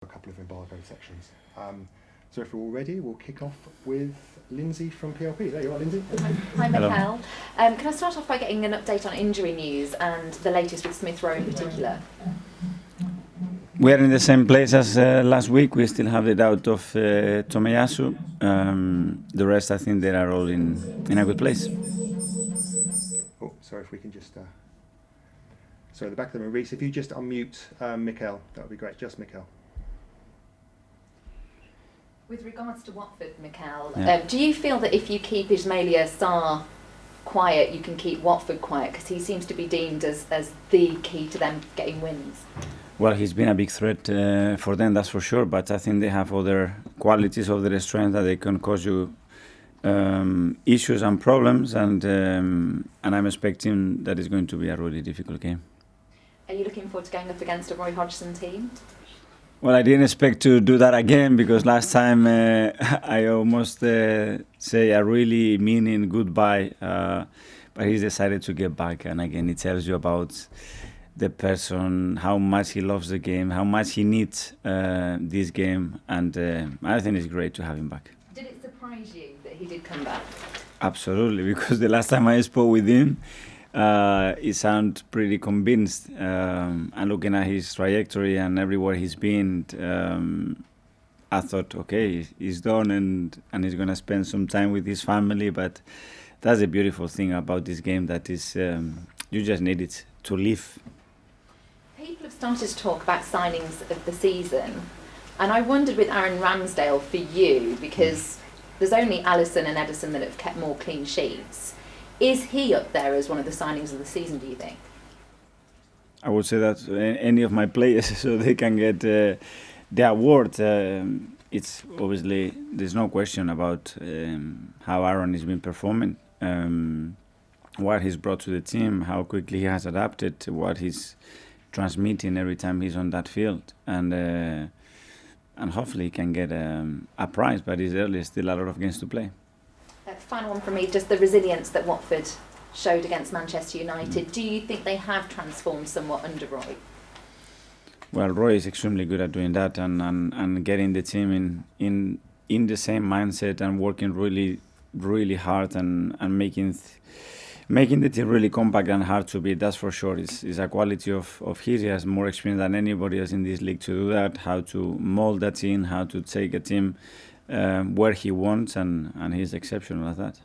a couple of embargoed sections. So if we're all ready, we'll kick off with Lindsay from PLP. There you are, Lindsay. Hi, Mikel. Can I start off by getting an update on injury news and the latest with Smith Rowe in particular? We are in the same place as last week. We still have the doubt of Tomiyasu. The rest, I think, they are all in a good place. Oh, sorry, if we can just... Sorry, at the back of the room, Reece, if you just unmute Mikel, that would be great. Just Mikel. With regards to Watford, Mikel, Yeah. Do you feel that if you keep Ismaila Sarr quiet, you can keep Watford quiet? Because he seems to be deemed as the key to them getting wins. Well, he's been a big threat for them, that's for sure. But I think they have other qualities, other strengths that they can cause you issues and problems. And I'm expecting that it's going to be a really difficult game. Are you looking forward to going up against a Roy Hodgson team? Well, I didn't expect to do that again because last time I almost say a really meaning goodbye, but he's decided to get back. And again, it tells you about the person, how much he loves the game, how much he needs this game. And I think it's great to have him back. Did it surprise you that he did come back? Absolutely, because the last time I spoke with him, he sounded pretty convinced. And looking at his trajectory and everywhere he's been, I thought, okay, he's done and he's going to spend some time with his family. But that's a beautiful thing about this game, that is, you just need it to live. People have started to talk about signings of the season. And I wondered with Aaron Ramsdale for you, because there's only Alisson and Ederson that have kept more clean sheets. Is he up there as one of the signings of the season, do you think? I would say that any of my players, so they can get the award. It's obviously, there's no question about how Aaron has been performing, what he's brought to the team, how quickly he has adapted, what he's transmitting every time he's on that field. And hopefully he can get a prize, but it's early, still a lot of games to play. Final one from me, just the resilience that Watford showed against Manchester United. Do you think they have transformed somewhat under Roy? Well, Roy is extremely good at doing that and getting the team in the same mindset and working really, really hard and making the team really compact and hard to beat. That's for sure. It's a quality of his. He has more experience than anybody else in this league to do that, how to mold that team, how to take a team where he wants, and he's exceptional at that.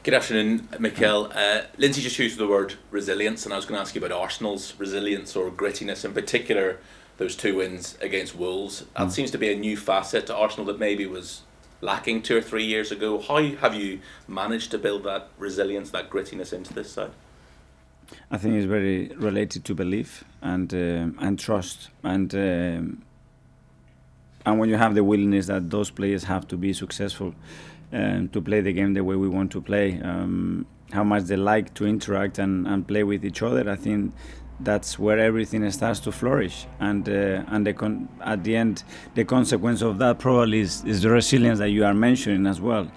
Good afternoon, Mikel. Lindsay just used the word resilience, and I was going to ask you about Arsenal's resilience or grittiness, in particular those 2 wins against Wolves. That seems to be a new facet to Arsenal that maybe was lacking 2 or 3 years ago. How have you managed to build that resilience, that grittiness into this side? I think it's very related to belief and trust, and when you have the willingness that those players have to be successful to play the game the way we want to play, how much they like to interact and play with each other, I think that's where everything starts to flourish. And at the end, the consequence of that probably is the resilience that you are mentioning as well.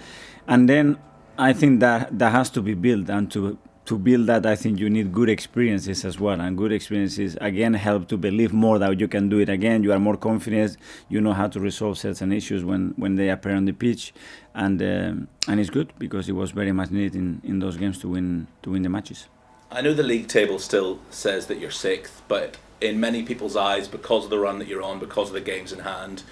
And then I think that has to be built, and to build that, I think you need good experiences as well. And good experiences, again, help to believe more that you can do it again. You are more confident. You know how to resolve certain issues when they appear on the pitch. And it's good because it was very much needed in those games to win the matches. I know the league table still says that you're 6th, but in many people's eyes, because of the run that you're on, because of the games in hand,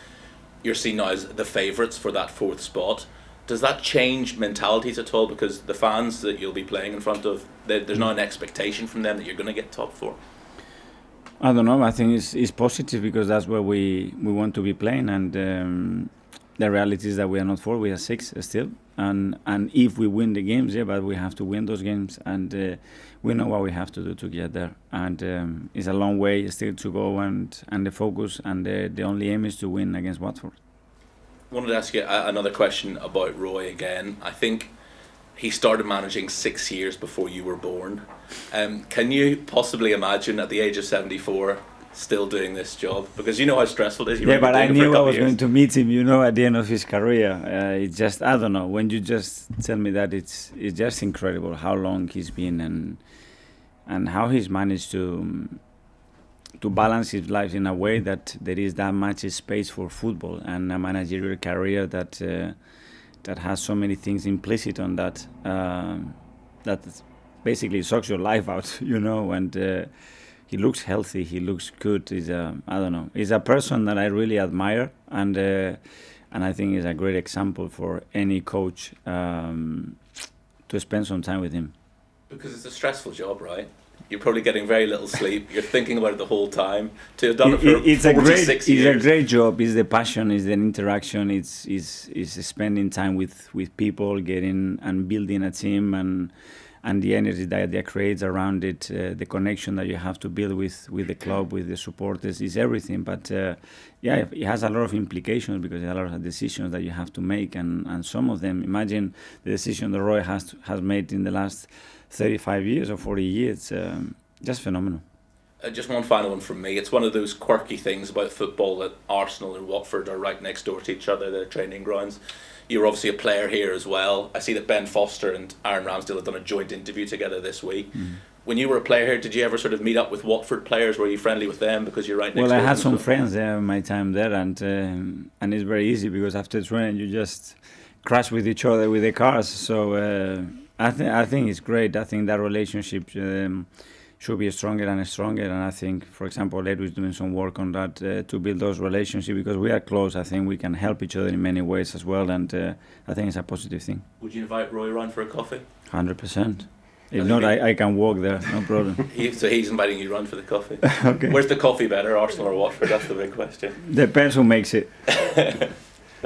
you're seen now as the favourites for that 4th spot. Does that change mentalities at all? Because the fans that you'll be playing in front of, there's not an expectation from them that you're going to get top 4. I don't know. I think it's positive because that's where we want to be playing. And the reality is that we are not 4, we are 6 still. And if we win the games, yeah, but we have to win those games. And we know what we have to do to get there. And it's a long way still to go. And the focus and the only aim is to win against Watford. I wanted to ask you another question about Roy again. I think he started managing 6 years before you were born. Can you possibly imagine at the age of 74 still doing this job? Because you know how stressful it is. Yeah, but I knew I was going to meet him, at the end of his career. It's just, I don't know, when you just tell me that, it's just incredible how long he's been and how he's managed to to balance his life in a way that there is that much space for football and a managerial career that has so many things implicit on that that basically sucks your life out, you know. And he looks healthy, he looks good. He's he's a person that I really admire, and I think is a great example for any coach to spend some time with him. Because it's a stressful job, right? You're probably getting very little sleep. You're thinking about it the whole time. To have done it for 46 years. It's a great job. It's the passion. It's the interaction. It's spending time with people, getting and building a team, and the energy that creates around it, the connection that you have to build with the club, with the supporters, is everything. But it has a lot of implications because there are a lot of decisions that you have to make, and some of them, imagine the decision that Roy has made in the last 35 years or 40 years, just phenomenal. Just one final one from me. It's one of those quirky things about football that Arsenal and Watford are right next door to each other, their training grounds. You're obviously a player here as well. I see that Ben Foster and Aaron Ramsdale have done a joint interview together this week. When you were a player here, did you ever sort of meet up with Watford players? Were you friendly with them because you're right next door? Well, I had some friends there in my time there, and it's very easy because after training you just crash with each other with the cars. So I think it's great. I think that relationship should be stronger and stronger. And I think, for example, Edu is doing some work on that to build those relationships because we are close. I think we can help each other in many ways as well. And I think it's a positive thing. Would you invite Roy around for a coffee? 100%. If not, I can walk there, no problem. So he's inviting you around for the coffee. Okay. Where's the coffee better, Arsenal or Watford? That's the big question. Depends who makes it.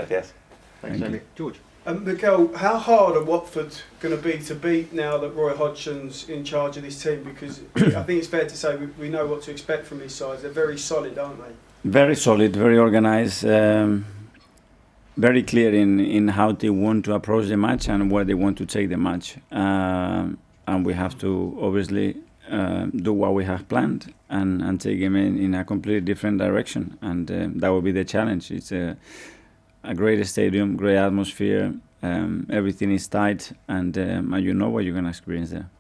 Yes. Thanks, Jamie. George. Mikel, how hard are Watford going to be to beat now that Roy Hodgson's in charge of this team? Because I think it's fair to say we know what to expect from these sides. They're very solid, aren't they? Very solid, very organised, very clear in how they want to approach the match and where they want to take the match. And we have to obviously do what we have planned and take them in a completely different direction. And that will be the challenge. It's a great stadium, great atmosphere. Everything is tight, and you know what you're going to experience there.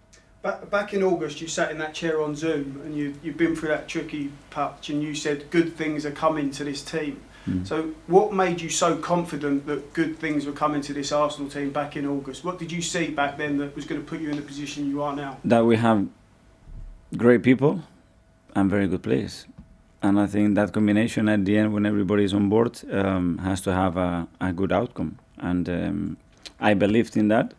Back in August, you sat in that chair on Zoom, and you've been through that tricky patch, and you said good things are coming to this team. So, what made you so confident that good things were coming to this Arsenal team back in August? What did you see back then that was going to put you in the position you are now? That we have great people and very good players. And I think that combination at the end, when everybody is on board, has to have a good outcome. And I believed in that,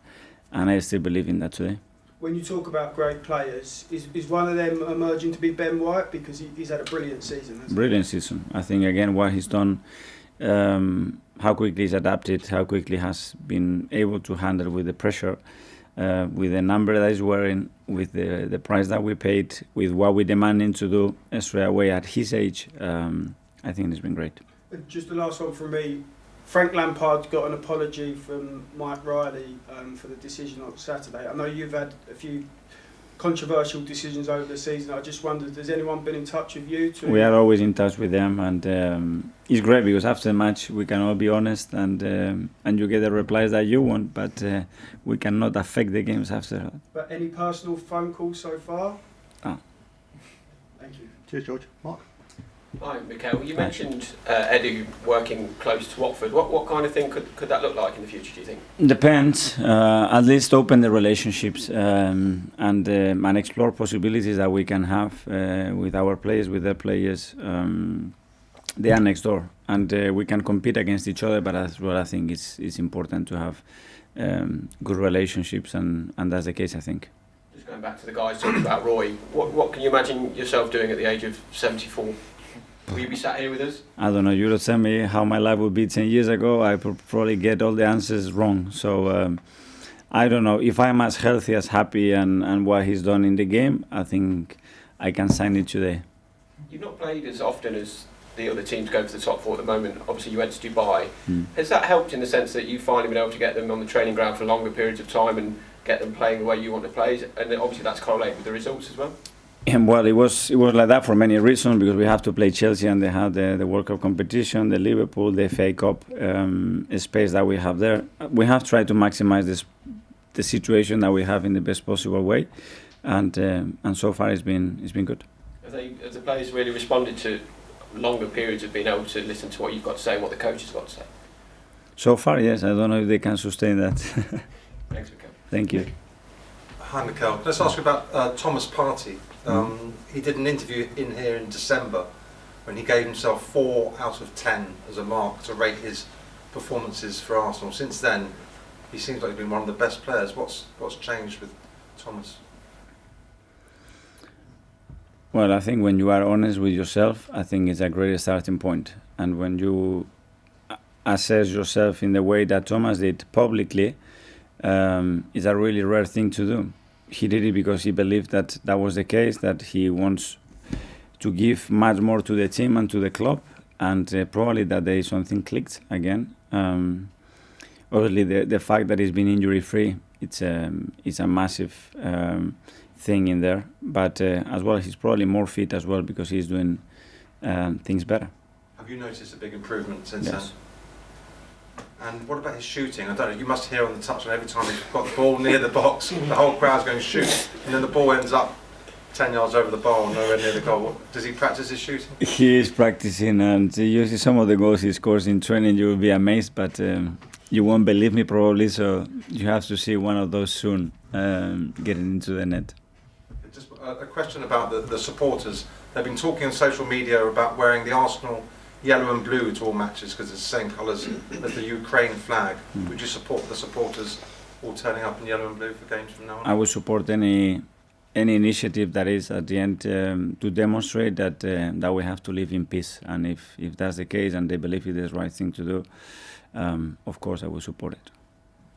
and I still believe in that today. When you talk about great players, is one of them emerging to be Ben White? Because he's had a brilliant season. Brilliant season. I think, again, what he's done, how quickly he's adapted, how quickly has been able to handle with the pressure, with the number that he's wearing, with the price that we paid, with what we're demanding to do straight away at his age, I think it's been great. Just the last one from me. Frank Lampard got an apology from Mike Riley for the decision on Saturday. I know you've had a few controversial decisions over the season. I just wondered, has anyone been in touch with you? We are always in touch with them, and it's great because after the match we can all be honest, and you get the replies that you want, but we cannot affect the games after. But any personal phone calls so far? Ah. Thank you. Cheers, George. Mark. Hi, Mikel. You mentioned Edu working close to Watford. What kind of thing could that look like in the future, do you think? Depends. At least open the relationships and explore possibilities that we can have with our players, with their players. They are next door, and we can compete against each other, but as well I think it's important to have good relationships, and that's the case, I think. Just going back to the guys talking about Roy, what can you imagine yourself doing at the age of 74? Will you be sat here with us? I don't know. You would tell me how my life would be 10 years ago. I probably get all the answers wrong. So I don't know. If I'm as healthy, as happy, and what he's done in the game, I think I can sign it today. You've not played as often as the other teams going for the top four at the moment. Obviously, you went to Dubai. Has that helped in the sense that you've finally been able to get them on the training ground for longer periods of time and get them playing the way you want to play? And obviously, that's correlated with the results as well. Well, it was like that for many reasons, because we have to play Chelsea and they have the World Cup competition, the Liverpool, the FA Cup space that we have there. We have tried to maximize the situation that we have in the best possible way, and so far it's been good. Have the players really responded to longer periods of being able to listen to what you've got to say and what the coach has got to say? So far, yes. I don't know if they can sustain that. Thanks, Mikel. Thank you. Hi, Mikel. Let's ask you about Thomas Partey. He did an interview in here in December when he gave himself 4 out of 10 as a mark to rate his performances for Arsenal. Since then, he seems like he's been one of the best players. What's changed with Thomas? Well, I think when you are honest with yourself, I think it's a great starting point. And when you assess yourself in the way that Thomas did publicly, it's a really rare thing to do. He did it because he believed that that was the case, that he wants to give much more to the team and to the club, and probably that there is something clicked again. Obviously, the fact that he's been injury-free, it's a massive thing in there. But as well, he's probably more fit as well because he's doing things better. Have you noticed a big improvement since Yes. then? And what about his shooting? I don't know, you must hear on the touchline every time he's got the ball near the box, the whole crowd's going shoot, and then the ball ends up 10 yards over the bar and nowhere near the goal. Does he practice his shooting? He is practicing, and you see some of the goals he scores in training, you will be amazed, but you won't believe me probably, so you have to see one of those soon getting into the net. Just a question about the supporters. They've been talking on social media about wearing the Arsenal yellow and blue to all matches because it's the same colours as the Ukraine flag. Would you support the supporters all turning up in yellow and blue for games from now on? I would support any initiative that is at the end to demonstrate that that we have to live in peace, and if that's the case and they believe it is the right thing to do, of course I will support it.